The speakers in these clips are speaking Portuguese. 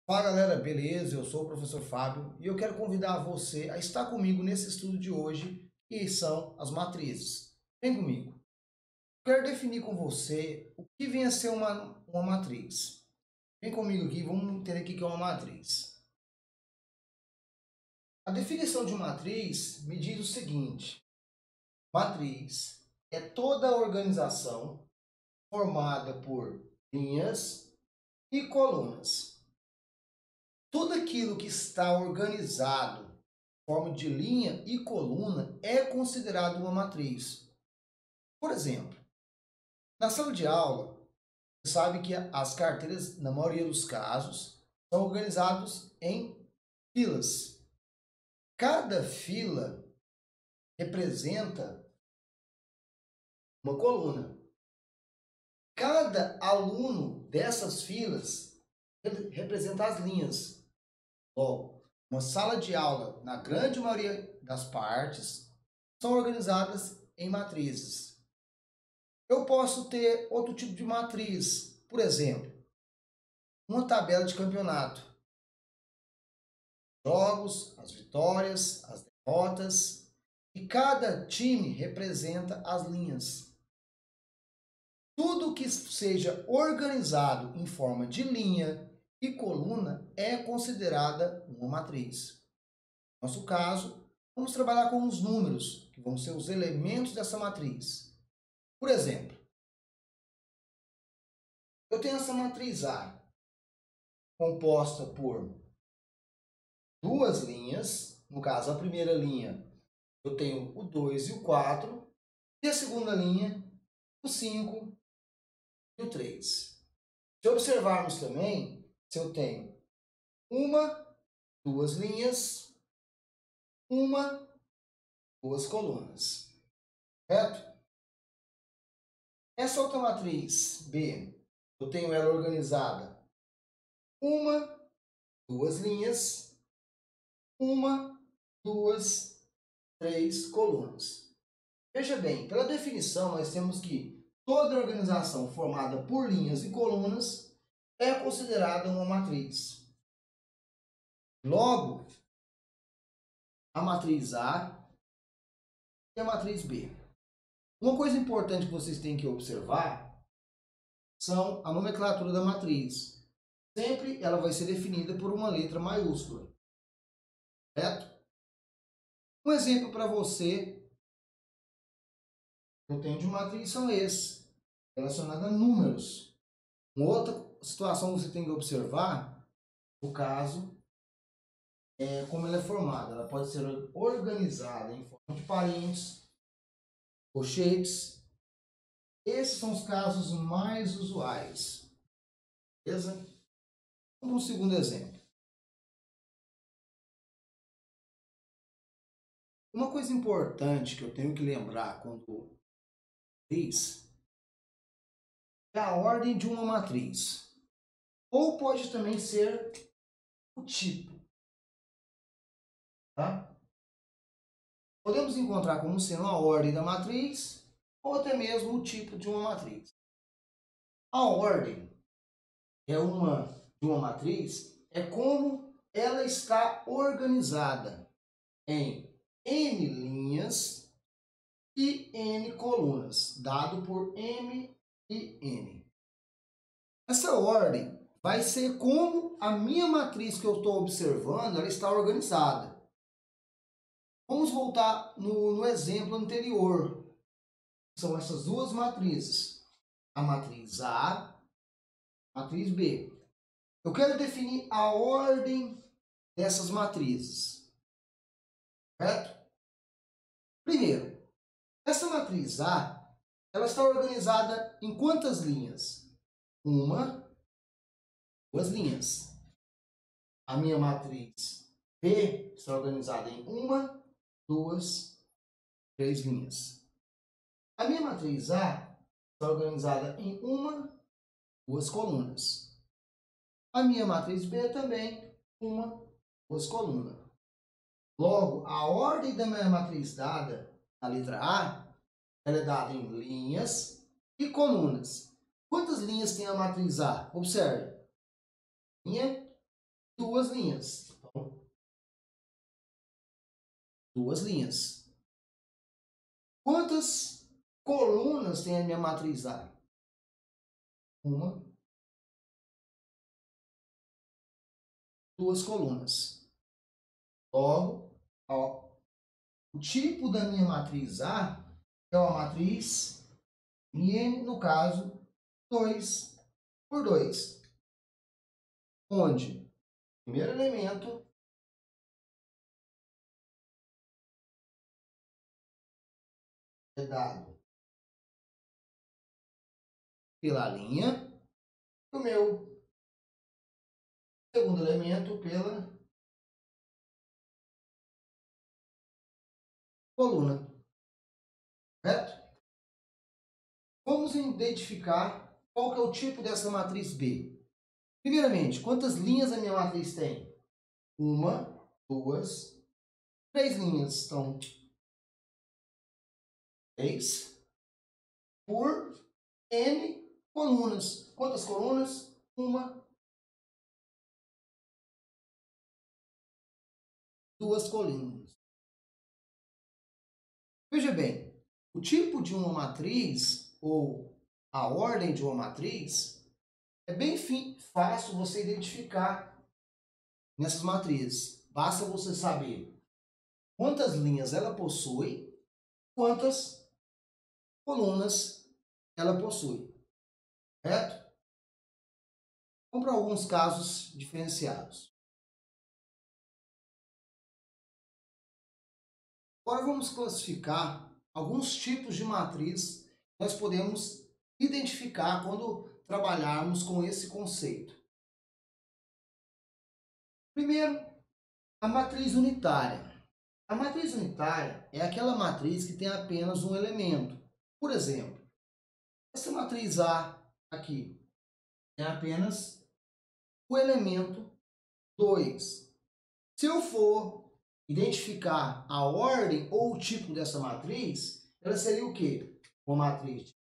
Fala galera, beleza? Eu sou o professor Fábio e eu quero convidar você a estar comigo nesse estudo de hoje, que são as matrizes. Vem comigo. Quero definir com você o que vem a ser uma matriz. Vem comigo aqui, vamos entender o que é uma matriz. A definição de matriz me diz o seguinte: matriz é toda a organização formada por linhas e colunas. Tudo aquilo que está organizado em forma de linha e coluna é considerado uma matriz. Por exemplo, na sala de aula, você sabe que as carteiras, na maioria dos casos, são organizadas em filas. Cada fila representa uma coluna. Cada aluno dessas filas representa as linhas. Logo, uma sala de aula, na grande maioria das partes, são organizadas em matrizes. Eu posso ter outro tipo de matriz, por exemplo, uma tabela de campeonato. Jogos, as vitórias, as derrotas, e cada time representa as linhas. Tudo que seja organizado em forma de linha e coluna é considerada uma matriz. No nosso caso, vamos trabalhar com os números, que vão ser os elementos dessa matriz. Por exemplo, eu tenho essa matriz A, composta por duas linhas. No caso, a primeira linha, eu tenho o 2 e o 4, e a segunda linha, o 5 e o 3. Se observarmos também, se eu tenho duas linhas, duas colunas, certo? Essa outra matriz B, eu tenho ela organizada duas linhas, duas, três colunas. Veja bem, pela definição, nós temos que toda organização formada por linhas e colunas é considerada uma matriz. Logo, a matriz A e a matriz B. Uma coisa importante que vocês têm que observar são a nomenclatura da matriz. Sempre ela vai ser definida por uma letra maiúscula, certo? Um exemplo para você que eu tenho de matriz são esses, relacionado a números. Uma outra situação que você tem que observar, no caso, é como ela é formada. Ela pode ser organizada em forma de parênteses, colchetes. Esses são os casos mais usuais. Beleza? Vamos um segundo exemplo. Uma coisa importante que eu tenho que lembrar quando diz é a ordem de uma matriz. Ou pode também ser o tipo. Tá? Podemos encontrar como sendo a ordem da matriz ou até mesmo o tipo de uma matriz. A ordem de uma matriz é como ela está organizada em N linhas e N colunas, dado por M e N. Essa ordem vai ser como a minha matriz que eu estou observando ela está organizada. Vamos voltar no exemplo anterior. São essas duas matrizes. A matriz A, a matriz B. Eu quero definir a ordem dessas matrizes. Certo? Primeiro, essa matriz A, ela está organizada em quantas linhas? Duas linhas. A minha matriz B está organizada em duas, três linhas. A minha matriz A está organizada em duas colunas. A minha matriz B também, duas colunas. Logo, a ordem da minha matriz dada na letra A, ela é dada em linhas e colunas. Quantas linhas tem a matriz A? Observe. Linha duas linhas. Então, duas linhas. Quantas colunas tem a minha matriz A? Uma, duas colunas. Logo, ó, o tipo da minha matriz A é uma matriz N, no caso, 2 por 2. Onde o primeiro elemento é dado pela linha, o meu segundo elemento pela coluna. Correto? Vamos identificar qual que é o tipo dessa matriz B. Primeiramente, quantas linhas a minha matriz tem? Uma, duas, três linhas. Então, 3 por N colunas. Quantas colunas? Uma, duas colunas. Veja bem, o tipo de uma matriz, ou a ordem de uma matriz, é bem fácil você identificar nessas matrizes. Basta você saber quantas linhas ela possui, quantas colunas ela possui. Correto? Vamos para alguns casos diferenciados. Agora vamos classificar alguns tipos de matriz que nós podemos identificar quando trabalharmos com esse conceito. Primeiro, a matriz unitária. A matriz unitária é aquela matriz que tem apenas um elemento. Por exemplo, essa matriz A aqui tem apenas o elemento 2. Se eu for identificar a ordem ou o tipo dessa matriz, ela seria o quê? Uma matriz,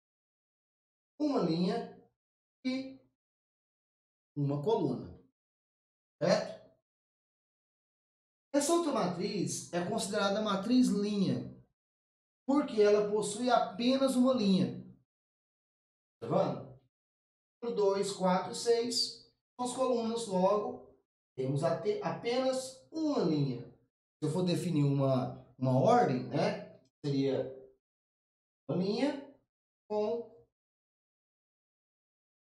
uma linha e uma coluna. Certo? Essa outra matriz é considerada matriz linha, porque ela possui apenas uma linha. Tá vendo? 2, 4, 6 são as colunas, logo temos apenas uma linha. Se eu for definir uma ordem, né, seria uma linha com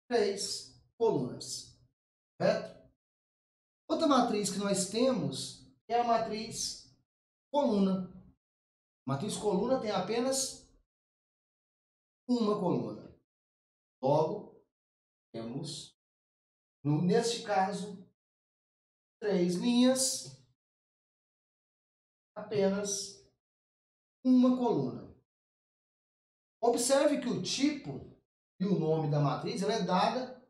3 colunas, certo? Outra matriz que nós temos é a matriz coluna. A matriz coluna tem apenas uma coluna. Logo, temos, neste caso, 3 linhas, apenas uma coluna. Observe que o tipo e o nome da matriz ela é dada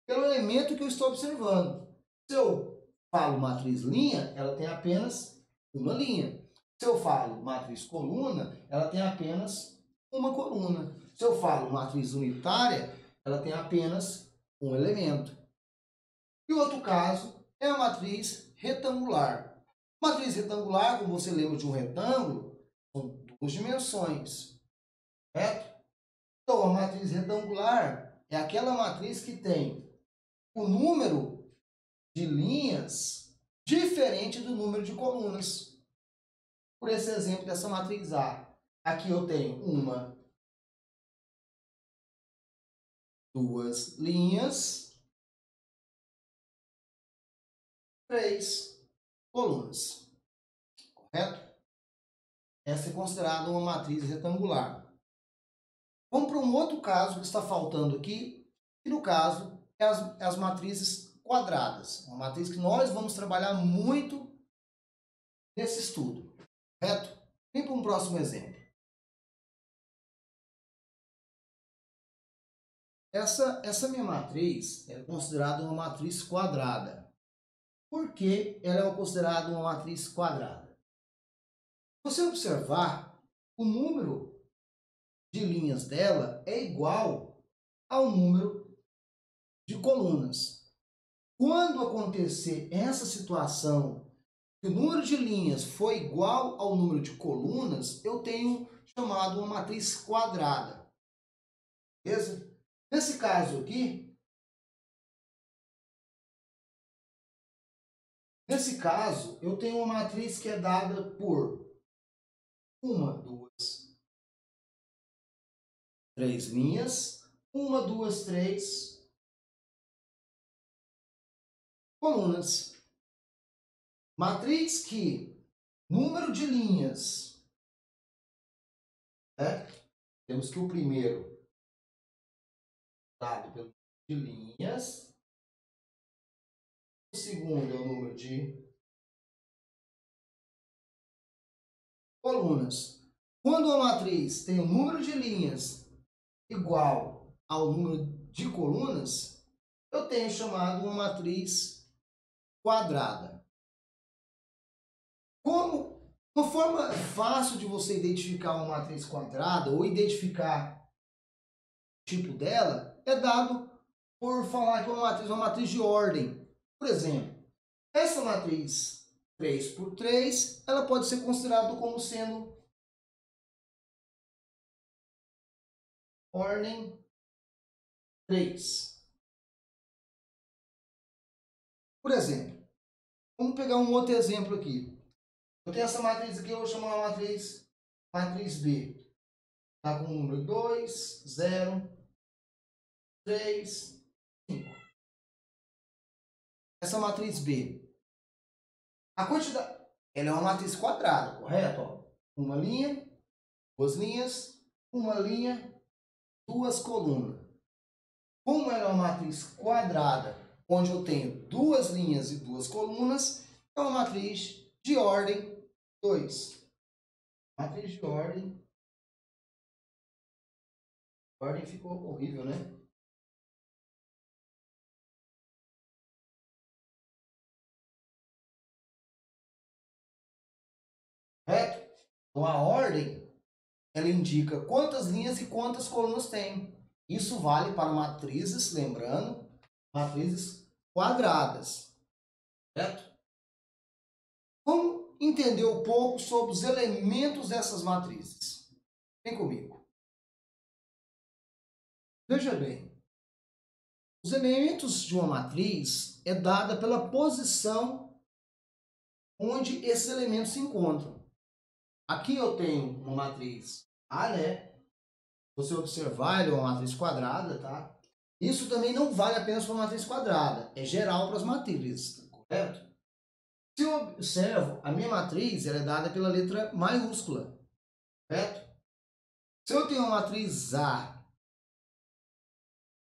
pelo elemento que eu estou observando. Se eu falo matriz linha, ela tem apenas uma linha. Se eu falo matriz coluna, ela tem apenas uma coluna. Se eu falo matriz unitária, ela tem apenas um elemento. E o outro caso é a matriz retangular. Matriz retangular, como você lembra de um retângulo, são duas dimensões, certo? Então, a matriz retangular é aquela matriz que tem o número de linhas diferente do número de colunas. Por esse exemplo dessa matriz A, aqui eu tenho uma, duas linhas, 3 colunas, correto? Essa é considerada uma matriz retangular. Vamos para um outro caso que está faltando aqui, que no caso é as matrizes quadradas. Uma matriz que nós vamos trabalhar muito nesse estudo, correto? Vem para um próximo exemplo. Essa minha matriz é considerada uma matriz quadrada. Por que ela é considerada uma matriz quadrada? Se você observar, o número de linhas dela é igual ao número de colunas. Quando acontecer essa situação, que o número de linhas for igual ao número de colunas, eu tenho chamado uma matriz quadrada. Beleza? Nesse caso aqui, eu tenho uma matriz que é dada por 1, 2, 3 linhas, 1, 2, 3 colunas. Matriz que número de linhas, né? Temos que o primeiro dado pelo número de linhas, o segundo é o número de colunas. Quando a matriz tem um número de linhas igual ao número de colunas, eu tenho chamado uma matriz quadrada. Como uma forma fácil de você identificar uma matriz quadrada ou identificar o tipo dela é dado por falar que é uma matriz de ordem. Por exemplo, essa matriz 3 por 3, ela pode ser considerada como sendo ordem 3. Por exemplo, vamos pegar um outro exemplo aqui. Eu tenho essa matriz aqui, eu vou chamar uma matriz B. Está com o número 2, 0, 3, 5. Essa matriz B. A quantidade, ela é uma matriz quadrada, correto? Ó, uma linha, duas linhas, uma linha, duas colunas. Como ela é uma matriz quadrada, onde eu tenho duas linhas e duas colunas, é uma matriz de ordem 2. Matriz de ordem. Ordem ficou horrível, né? Correto? Então a ordem, ela indica quantas linhas e quantas colunas tem. Isso vale para matrizes, lembrando, matrizes quadradas. Certo? Vamos entender um pouco sobre os elementos dessas matrizes. Vem comigo. Veja bem, os elementos de uma matriz é dada pela posição onde esses elementos se encontram. Aqui eu tenho uma matriz A, né? Se você observar, ele é uma matriz quadrada, tá? Isso também não vale apenas para uma matriz quadrada, é geral para as matrizes, correto? Se eu observo, a minha matriz ela é dada pela letra maiúscula, correto? Se eu tenho uma matriz A,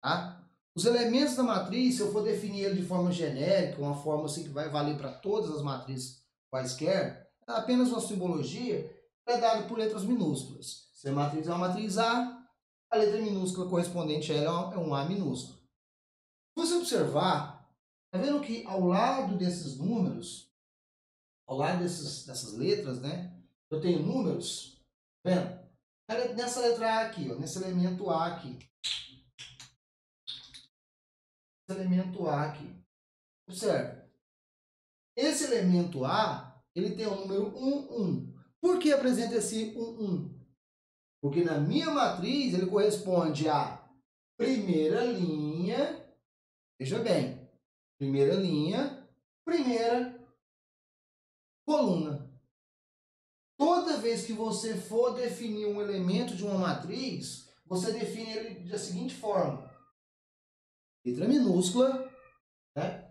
tá? Os elementos da matriz, se eu for definir ele de forma genérica, uma forma assim que vai valer para todas as matrizes quaisquer, é apenas uma simbologia, é dado por letras minúsculas. Se a matriz é uma matriz a letra minúscula correspondente a ela é um A minúsculo. Se você observar, tá vendo que ao lado desses números, ao lado dessas letras, né, eu tenho números, tá vendo? Nessa letra A aqui, ó, nesse elemento A aqui. Esse elemento A aqui. Observe. Esse elemento A, ele tem o número 1, 1. Por que apresenta esse 1, 1? Porque na minha matriz ele corresponde à primeira linha, veja bem, primeira linha, primeira coluna. Toda vez que você for definir um elemento de uma matriz, você define ele da seguinte forma. Letra minúscula, né?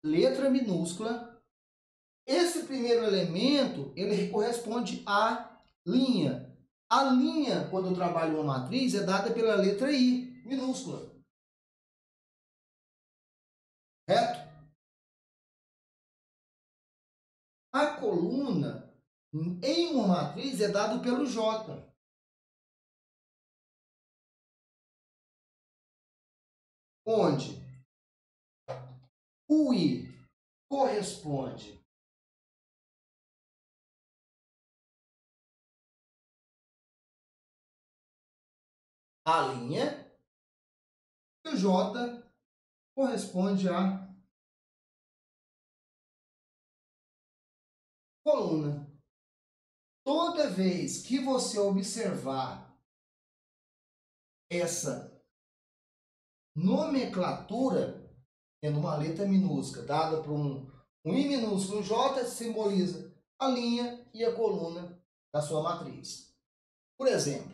Letra minúscula. Esse primeiro elemento, ele corresponde à linha. A linha, quando eu trabalho uma matriz, é dada pela letra I, minúscula. Correto? A coluna, em uma matriz, é dado pelo J. Onde o I corresponde à linha o J corresponde à coluna. Toda vez que você observar essa nomenclatura, tendo uma letra minúscula dada por um I minúsculo, um J simboliza a linha e a coluna da sua matriz. Por exemplo,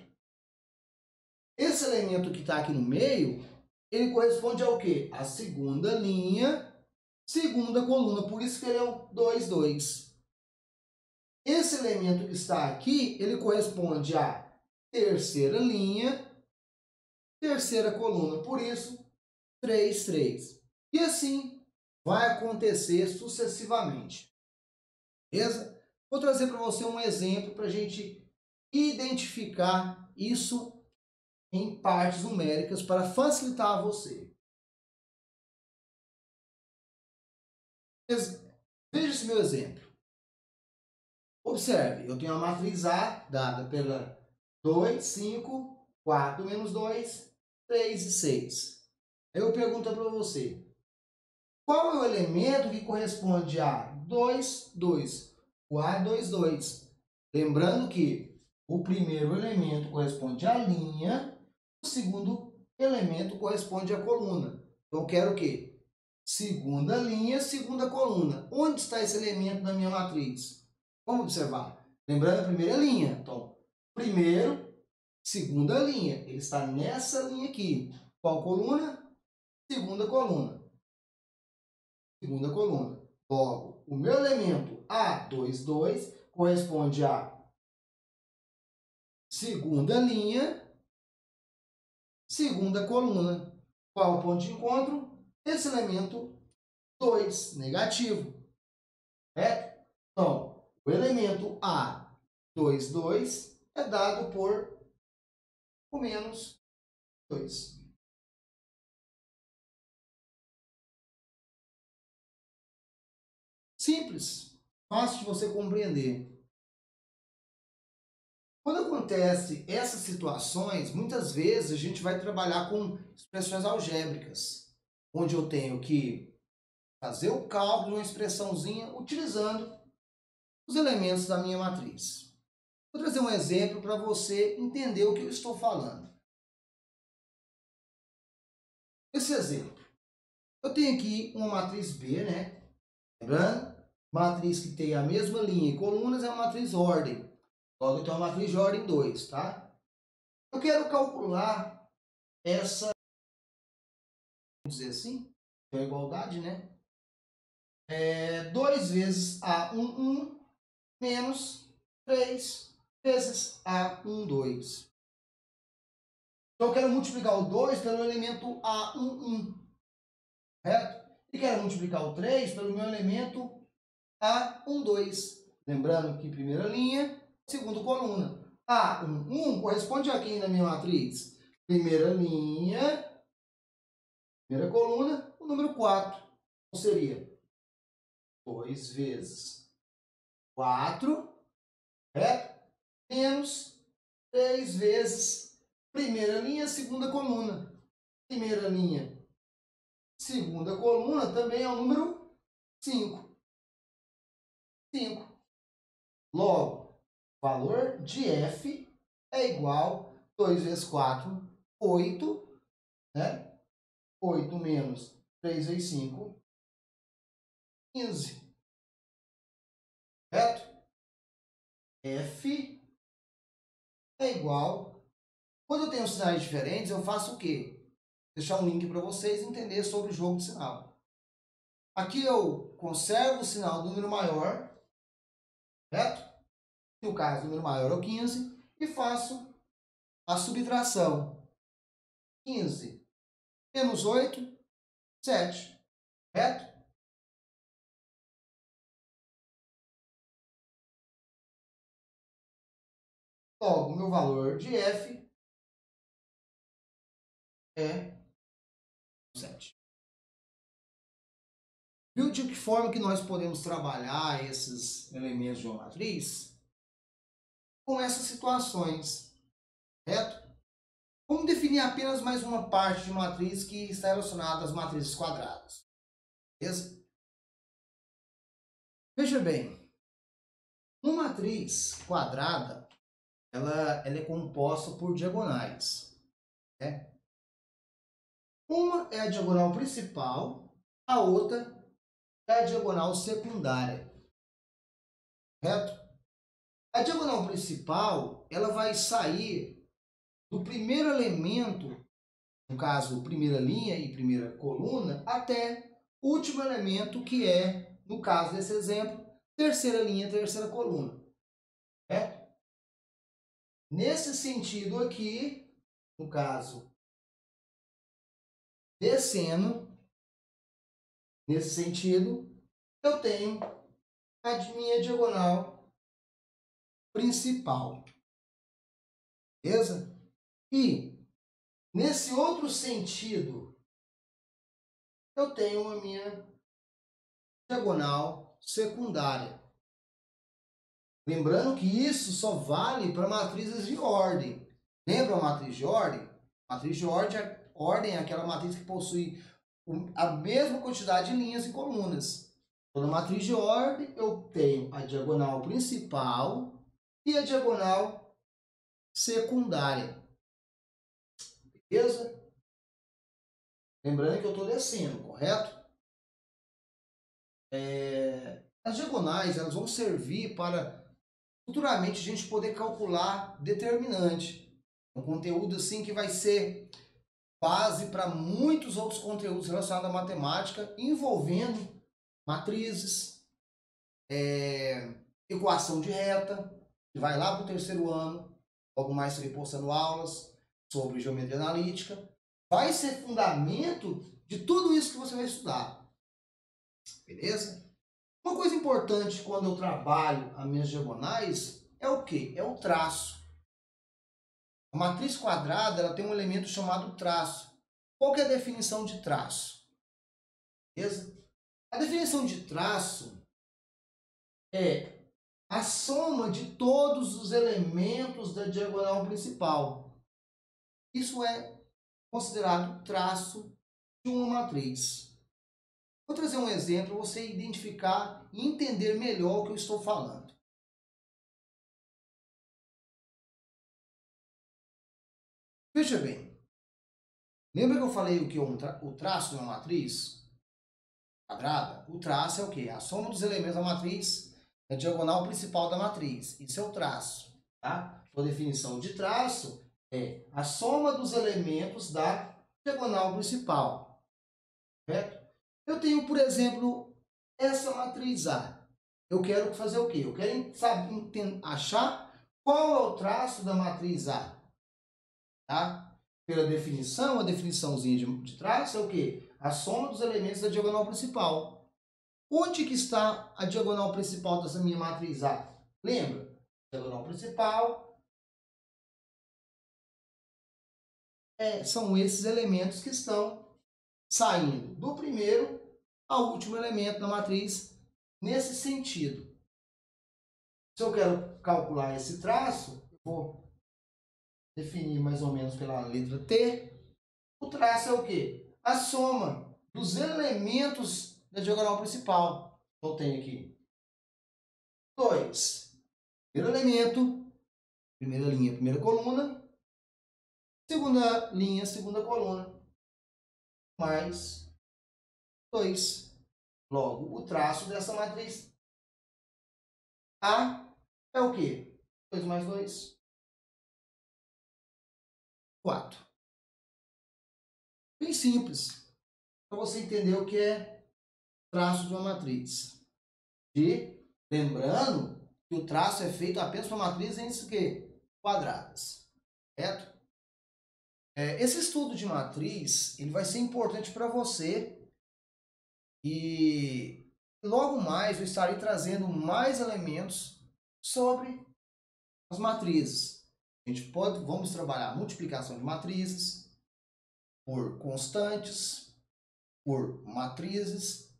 esse elemento que está aqui no meio, ele corresponde ao quê? A segunda linha, segunda coluna, por isso que ele é o 2, 2. Esse elemento que está aqui, ele corresponde à terceira linha, terceira coluna, por isso 3, 3. E assim vai acontecer sucessivamente. Beleza? Vou trazer para você um exemplo para a gente identificar isso em partes numéricas para facilitar a você. Veja esse meu exemplo. Observe, eu tenho a matriz A dada pela 2, 5, 4 menos 2, 3 e 6. Aí eu pergunto para você, qual é o elemento que corresponde a 2, 2? O A, 2, 2. Lembrando que o primeiro elemento corresponde à linha, o segundo elemento corresponde à coluna. Então eu quero o quê? Segunda linha, segunda coluna. Onde está esse elemento na minha matriz? Vamos observar. Lembrando a primeira linha. Então, primeiro, segunda linha. Ele está nessa linha aqui. Qual coluna? Segunda coluna. Segunda coluna. Logo, o meu elemento A2, 2 corresponde à segunda linha, segunda coluna. Qual o ponto de encontro? Esse elemento 2, negativo. Certo? Então, o elemento A2, 2 é dado por o menos 2. Simples, fácil de você compreender. Quando acontece essas situações, muitas vezes a gente vai trabalhar com expressões algébricas, onde eu tenho que fazer o cálculo de uma expressãozinha utilizando os elementos da minha matriz. Vou trazer um exemplo para você entender o que eu estou falando. Esse exemplo, eu tenho aqui uma matriz B, né? Lembrando, matriz que tem a mesma linha e colunas é uma matriz ordem. Logo, então, é uma matriz de ordem 2, tá? Eu quero calcular essa, vamos dizer assim, é a igualdade, né? 2 vezes A11 menos 3 vezes A12. Então, eu quero multiplicar o 2 pelo elemento A11, certo? E quero multiplicar o 3 pelo meu elemento A12. Lembrando que primeira linha, segunda coluna. A11 corresponde a quem na minha matriz? Primeira linha, primeira coluna, o número 4. Então, seria 2 vezes 4, certo? Menos 3 vezes primeira linha, segunda coluna. Primeira linha, segunda coluna também é o número 5. 5. Logo, valor de f é igual a 2 vezes 4, 8, né? 8 menos 3 vezes 5, 15. Certo? F é igual. Quando eu tenho sinais diferentes, eu faço o quê? Deixar um link para vocês entenderem sobre o jogo de sinal. Aqui eu conservo o sinal do número maior, certo? No caso, o número maior é o 15, e faço a subtração. 15 menos 8, 7, certo? Logo, o meu valor de f é 7. Viu de que forma que nós podemos trabalhar esses elementos de uma matriz? Com essas situações, certo? Vamos definir definir apenas mais uma parte de matriz que está relacionada às matrizes quadradas. Beleza? Veja bem, uma matriz quadrada, ela é composta por diagonais, né? Uma é a diagonal principal, a outra é a diagonal secundária, correto? A diagonal principal, ela vai sair do primeiro elemento, no caso, primeira linha e primeira coluna, até o último elemento, que é, no caso desse exemplo, terceira linha, terceira coluna. Correto? Nesse sentido aqui, no caso, descendo, nesse sentido, eu tenho a minha diagonal principal. Beleza? E, nesse outro sentido, eu tenho a minha diagonal secundária. Lembrando que isso só vale para matrizes de ordem. Lembra a matriz de ordem? Matriz de ordem é aquela matriz que possui a mesma quantidade de linhas e colunas. Toda matriz de ordem, eu tenho a diagonal principal e a diagonal secundária. Beleza? Lembrando que eu estou descendo, correto? As diagonais, elas vão servir para futuramente a gente poder calcular determinante. Um conteúdo assim que vai ser base para muitos outros conteúdos relacionados à matemática, envolvendo matrizes, equação de reta, que vai lá para o terceiro ano, logo mais estarei postando aulas sobre geometria analítica. Vai ser fundamento de tudo isso que você vai estudar. Beleza? Uma coisa importante quando eu trabalho as minhas diagonais é o quê? É o traço. A matriz quadrada, ela tem um elemento chamado traço. Qual que é a definição de traço? Beleza? A definição de traço é a soma de todos os elementos da diagonal principal. Isso é considerado traço de uma matriz. Vou trazer um exemplo para você identificar e entender melhor o que eu estou falando. Veja bem, lembra que eu falei o que o traço de uma matriz quadrada? O traço é o quê? A soma dos elementos da matriz na diagonal principal da matriz. Isso é o traço, tá? A definição de traço é a soma dos elementos da diagonal principal, certo? Eu tenho, por exemplo, essa matriz A. Eu quero fazer o quê? Eu quero achar qual é o traço da matriz A, tá? Pela definição, a definiçãozinha de traço é o quê? A soma dos elementos da diagonal principal. Onde que está a diagonal principal dessa minha matriz A? Lembra? Diagonal principal são esses elementos que estão saindo do primeiro ao último elemento da matriz nesse sentido. Se eu quero calcular esse traço, eu vou definir mais ou menos pela letra T. O traço é o quê? A soma dos elementos da diagonal principal. Então, eu tenho aqui 2. Primeiro elemento, primeira linha, primeira coluna. Segunda linha, segunda coluna. Mais 2. Logo, o traço dessa matriz A é o quê? 2 mais 2, 4. Bem simples. Para você entender o que é traço de uma matriz. E lembrando que o traço é feito apenas para matrizes quadradas. Certo? Esse estudo de matriz ele vai ser importante para você e logo mais eu estarei trazendo mais elementos sobre as matrizes. Vamos trabalhar multiplicação de matrizes por constantes, por matrizes.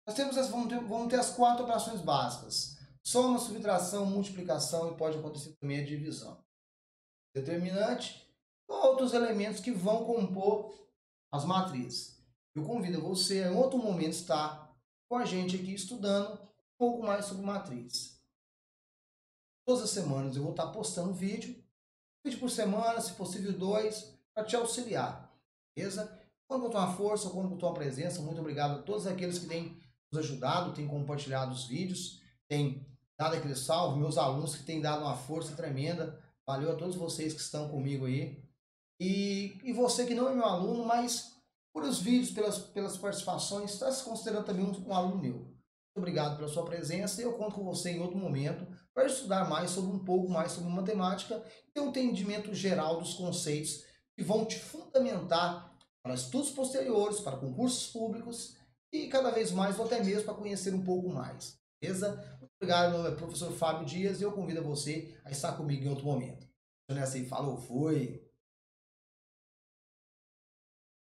Vamos ter as 4 operações básicas: soma, subtração, multiplicação e pode acontecer também a divisão. Determinante, outros elementos que vão compor as matrizes. Eu convido você a em outro momento estar com a gente aqui estudando um pouco mais sobre matriz. Todas as semanas eu vou estar postando vídeo por semana, se possível 2, para te auxiliar, beleza? Conto com a tua força, conto com a tua presença. Muito obrigado a todos aqueles que têm nos ajudado, têm compartilhado os vídeos, têm dado aquele salve, meus alunos que têm dado uma força tremenda. Valeu a todos vocês que estão comigo aí. E você que não é meu aluno, mas por os vídeos, pelas participações, está se considerando também um aluno meu. Muito obrigado pela sua presença e eu conto com você em outro momento para estudar mais sobre um pouco mais sobre matemática e ter um entendimento geral dos conceitos que vão te fundamentar para estudos posteriores, para concursos públicos e cada vez mais ou até mesmo para conhecer um pouco mais. Beleza? Muito obrigado, meu nome é professor Fábio Dias e eu convido você a estar comigo em outro momento. Nessa aí, falou, fui!